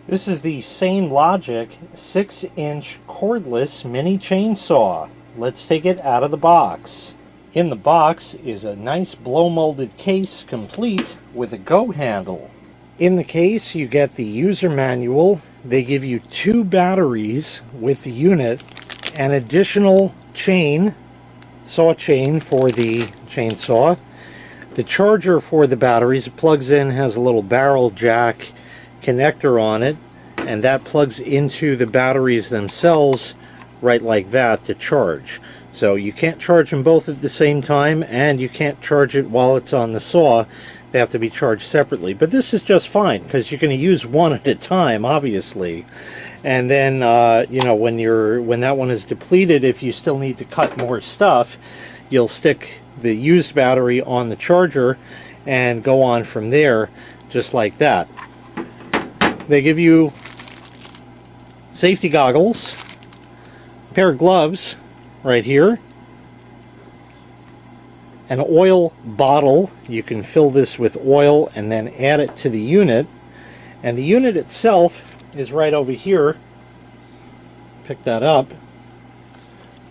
This is the Sainlogic 6-inch cordless mini chainsaw. Let's take it out of the box. In the box is a nice blow molded case complete with a go handle. In the case you get the user manual. They give you 2 batteries with the unit, an additional chain, saw chain for the chainsaw. The charger for the batteries, it plugs in, has a little barrel jack connector on it, and that plugs into the batteries themselves right like that to charge. So you can't charge them both at the same time, and you can't charge it while it's on the saw. They have to be charged separately. But this is just fine because you're going to use one at a time, obviously. And then you know, when that one is depleted, if you still need to cut more stuff, you'll stick the used battery on the charger and go on from there, just like that. They give you safety goggles, a pair of gloves right here, an oil bottle. You can fill this with oil and then add it to the unit. And the unit itself is right over here. Pick that up.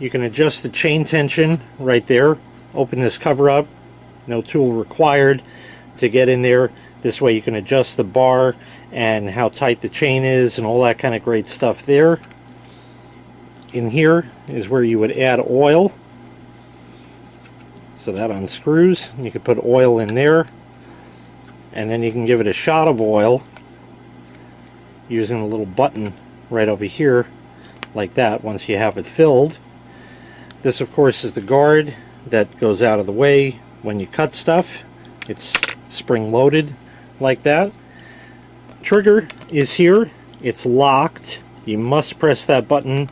You can adjust the chain tension right there. Open this cover up. No tool required to get in there. This way you can adjust the bar and how tight the chain is and all that kind of great stuff there. In here is where you would add oil. So that unscrews. You can put oil in there, and then you can give it a shot of oil using a little button right over here like that once you have it filled. This of course is the guard that goes out of the way when you cut stuff. It's spring loaded like that. Trigger is here. It's locked. You must press that button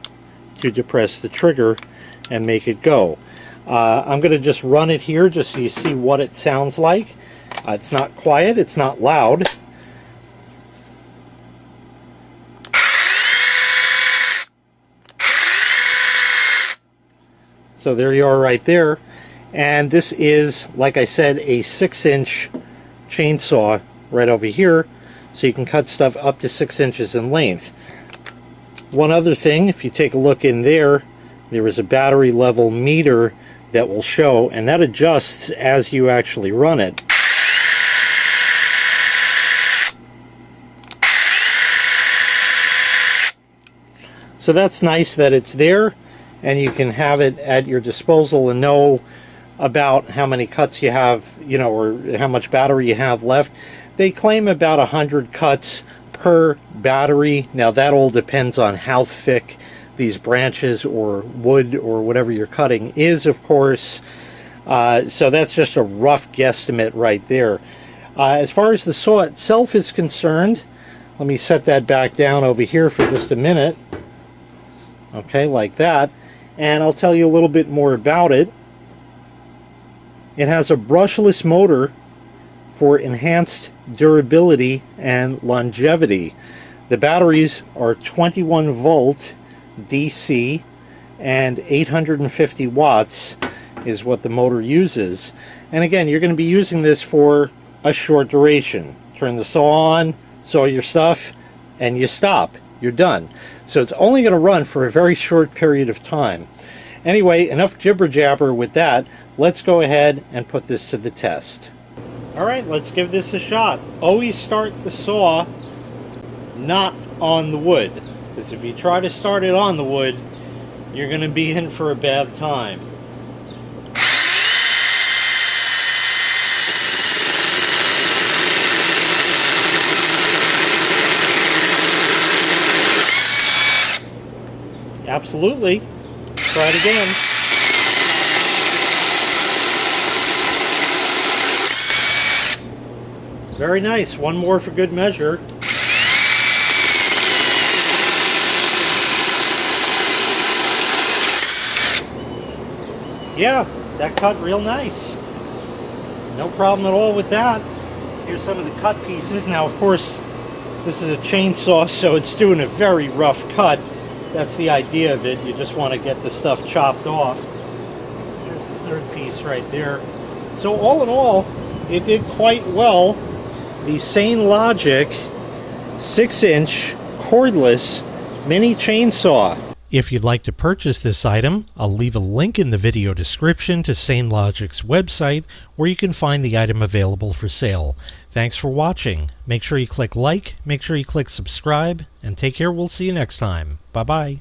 to depress the trigger and make it go. I'm going to just run it here just so you see what it sounds like. It's not quiet, it's not loud. So there you are right there. And this is, like I said, a 6-inch chainsaw right over here, so you can cut stuff up to 6 inches in length. One other thing, if you take a look in there, there is a battery level meter that will show, and that adjusts as you actually run it. So that's nice that it's there, and you can have it at your disposal and know about how many cuts you have, you know, or how much battery you have left. They claim about 100 cuts per battery. Now that all depends on how thick these branches or wood or whatever you're cutting is, of course. So that's just a rough guesstimate right there. As far as the saw itself is concerned, let me set that back down over here for just a minute. Okay, like that. And I'll tell you a little bit more about it. It has a brushless motor for enhanced durability and longevity. The batteries are 21 volt DC, and 850 watts is what the motor uses. And again, you're going to be using this for a short duration. Turn the saw on, saw your stuff, and you stop. You're done. So it's only going to run for a very short period of time. Anyway, enough jibber jabber with that. Let's go ahead and put this to the test. Alright, let's give this a shot. Always start the saw not on the wood, because if you try to start it on the wood, you're going to be in for a bad time. Absolutely. Try it again. Very nice. One more for good measure. Yeah, that cut real nice. No problem at all with that. Here's some of the cut pieces. Now, of course, this is a chainsaw, so it's doing a very rough cut. That's the idea of it. You just want to get the stuff chopped off. Here's the third piece right there. So all in all, it did quite well. The Sainlogic 6-inch cordless mini chainsaw. If you'd like to purchase this item, I'll leave a link in the video description to Sainlogic's website where you can find the item available for sale. Thanks for watching. Make sure you click like, make sure you click subscribe, and take care. We'll see you next time. Bye-bye.